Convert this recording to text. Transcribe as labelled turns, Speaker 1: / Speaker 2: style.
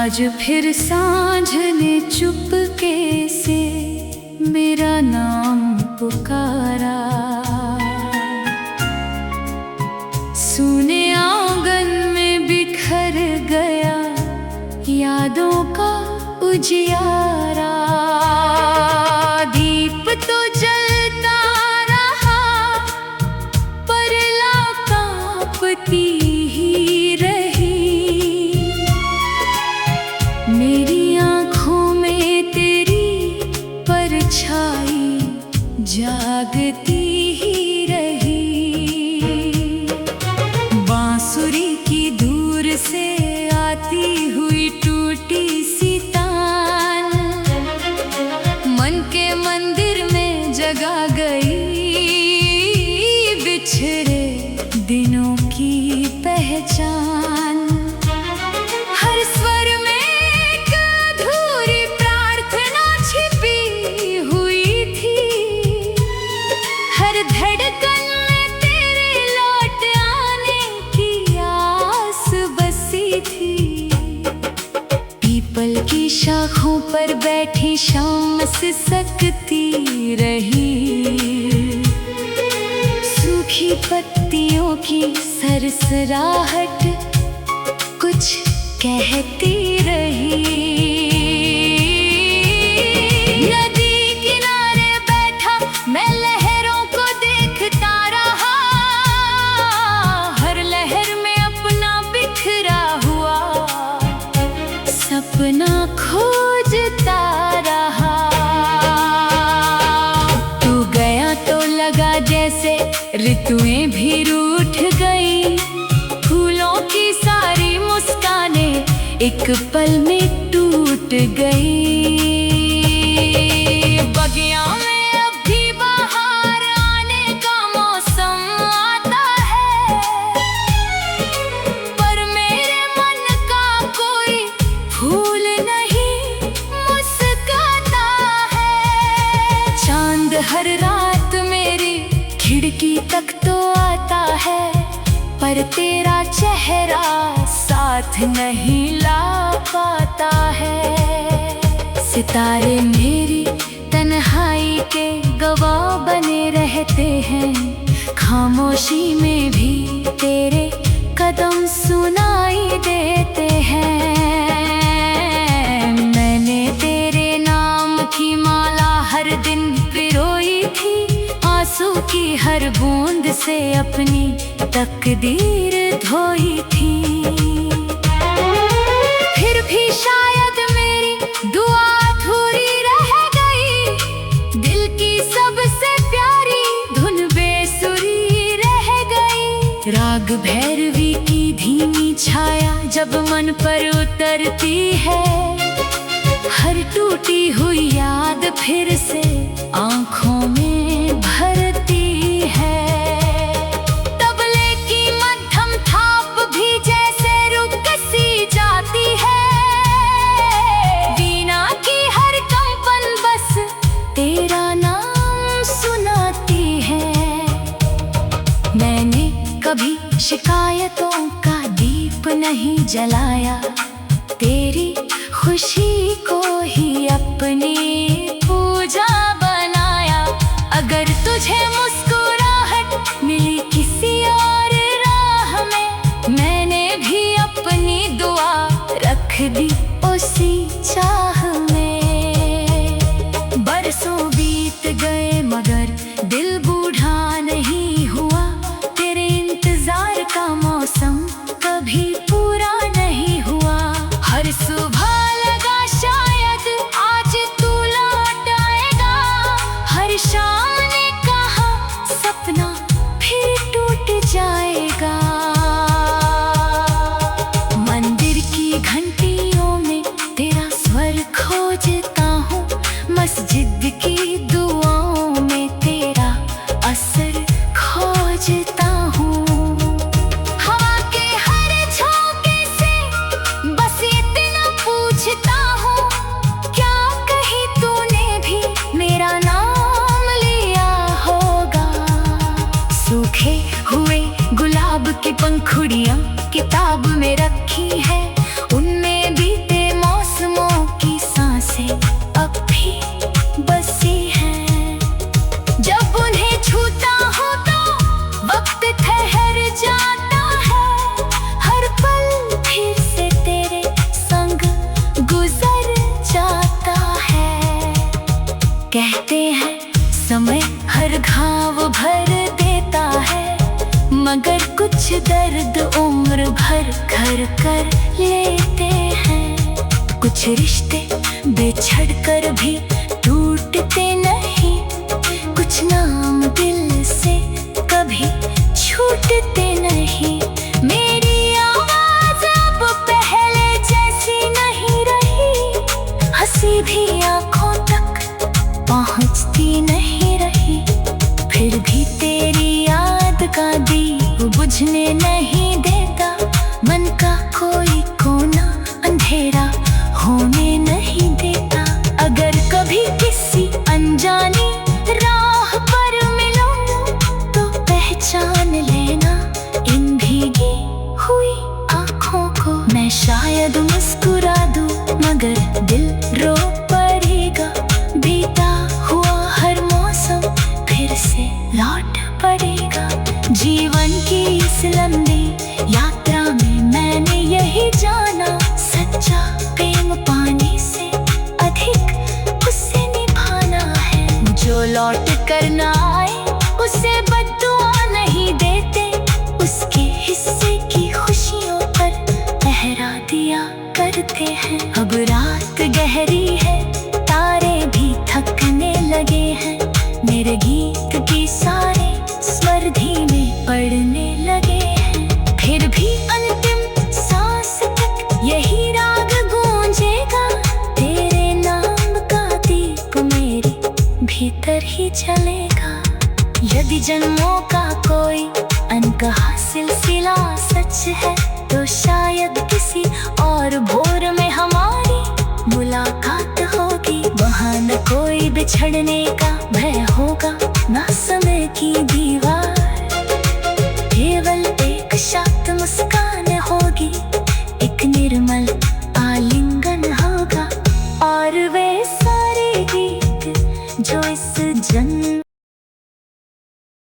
Speaker 1: आज फिर सांझ ने चुपके से मेरा नाम पुकारा। सूने आंगन में बिखर गया यादों का उजियारा। दीप तो जलता रहा पर लौ कांपती ही रही। मेरी आँखों में तेरी परछाई जागती ही रही। बांसुरी की दूर से आती हुई टूटी सी तान मन के मंदिर में जगा गई बिछड़े दिनों की पहचान। हर स्वर में एक अधूरी प्रार्थना छिपी हुई थी। हर धड़कन में तेरे लौट आने की आस बसी थी। पीपल की शाखों पर बैठी शाम सिसकती रही। सूखी पत्तियों की सरसराहट कुछ कहती रही। नदी किनारे बैठा मैं लहरों को देखता रहा। हर लहर में अपना बिखरा हुआ सपना खोजता रहा। तू गया तो लगा जैसे ऋतुएं भी रूठ गई। फूलों की सारी मुस्कानें एक पल में टूट गई। बगिया में अब भी बाहर आने का मौसम आता है पर मेरे मन का कोई फूल नहीं मुस्काता है। चांद हर रात मेरी खिड़की तक तो आता है पर तेरा चेहरा साथ नहीं ला पाता है। सितारे मेरी तन्हाई के गवाह बने रहते हैं। खामोशी में भी तेरे कदम सुनाई देते हैं। मैंने तेरे नाम की माला हर दिन पिरोई थी। आंसू की हर बूंद से अपनी तकदीर धोई थी। फिर भी शायद मेरी दुआ अधूरी रह गई। दिल की सबसे प्यारी धुन बेसुरी रह गई। राग भैरवी की धीमी छाया जब मन पर उतरती है। हर टूटी हुई याद फिर से आँखों में भरती है। तबले की मध्यम थाप भी जैसे रुक सी जाती है। वीणा की हर कंपन बस तेरा नाम सुनाती है। मैंने कभी शिकायतों का दीप नहीं जलाया। तेरी खुशी को ही अपनी पूजा बनाया। अगर तुझे मुस्कुराहट मिली किसी और राह में मैंने भी अपनी दुआ रख दी उसी चाह में। बरसों बीत गए मगर दिल बूढ़ा नहीं हुआ। तेरे इंतजार का मौसम कभी पूरा नहीं हुआ। हर सुबह लगा शायद आज तू लौट आएगा। हर शाम ने कहा सपना फिर टूट जाएगा। मंदिर की घंटियों में तेरा स्वर खोजता हूँ। मस्जिद की दुआओं में तेरा असर खोजता हूँ। हवा के हर झोंके से बस इतना पूछता हूँ क्या कहीं तूने भी मेरा नाम लिया होगा। सूखे हुए गुलाब की पंखुड़ियाँ किताब में रखी है। उनमें बीते हर घाव भर देता है, मगर कुछ दर्द उम्र भर घर कर लेते हैं। कुछ रिश्ते बिछड़ कर भी टूटते नहीं, कुछ नाम दिल से कभी छूटते नहीं। मेरी आवाज अब पहले जैसी नहीं रही, हंसी भी आंखों तक पहुंचती नहीं रही। फिर भी तेरी याद का दीप बुझने नहीं देता, मन का कोई कोना अंधेरा होने नहीं देता। अगर कभी किसी अनजानी राह पर मिलो तो पहचान लेना इन भीगी हुई आँखों को। मैं शायद मुस्कुरा दूं मगर दिल रो पड़ेगा, बीता हुआ हर मौसम फिर से लौट पड़ेगा। जीवन की इस लंबी यात्रा में मैंने यही जाना, सच्चा प्रेम पाने से अधिक उससे निभाना है। जो लौट कर ना आए उसे बद्दुआ नहीं देते, उसके हिस्से की खुशियों पर पहरा दिया करते हैं। अब रात गहरी है, तारे भी थकने लगे हैं, मेरे गीत के सारे स्वर धीमे पड़ने लगे हैं। फिर भी अंतिम सांस तक यही राग गूंजेगा, तेरे नाम का दीप मेरे भीतर ही जलेगा। यदि जन्मों का कोई अनकहा सिलसिला सच है, तो शायद किसी और भोर में हमारी मुलाकात होगी। वहाँ न कोई बिछड़ने का भय होगा, ना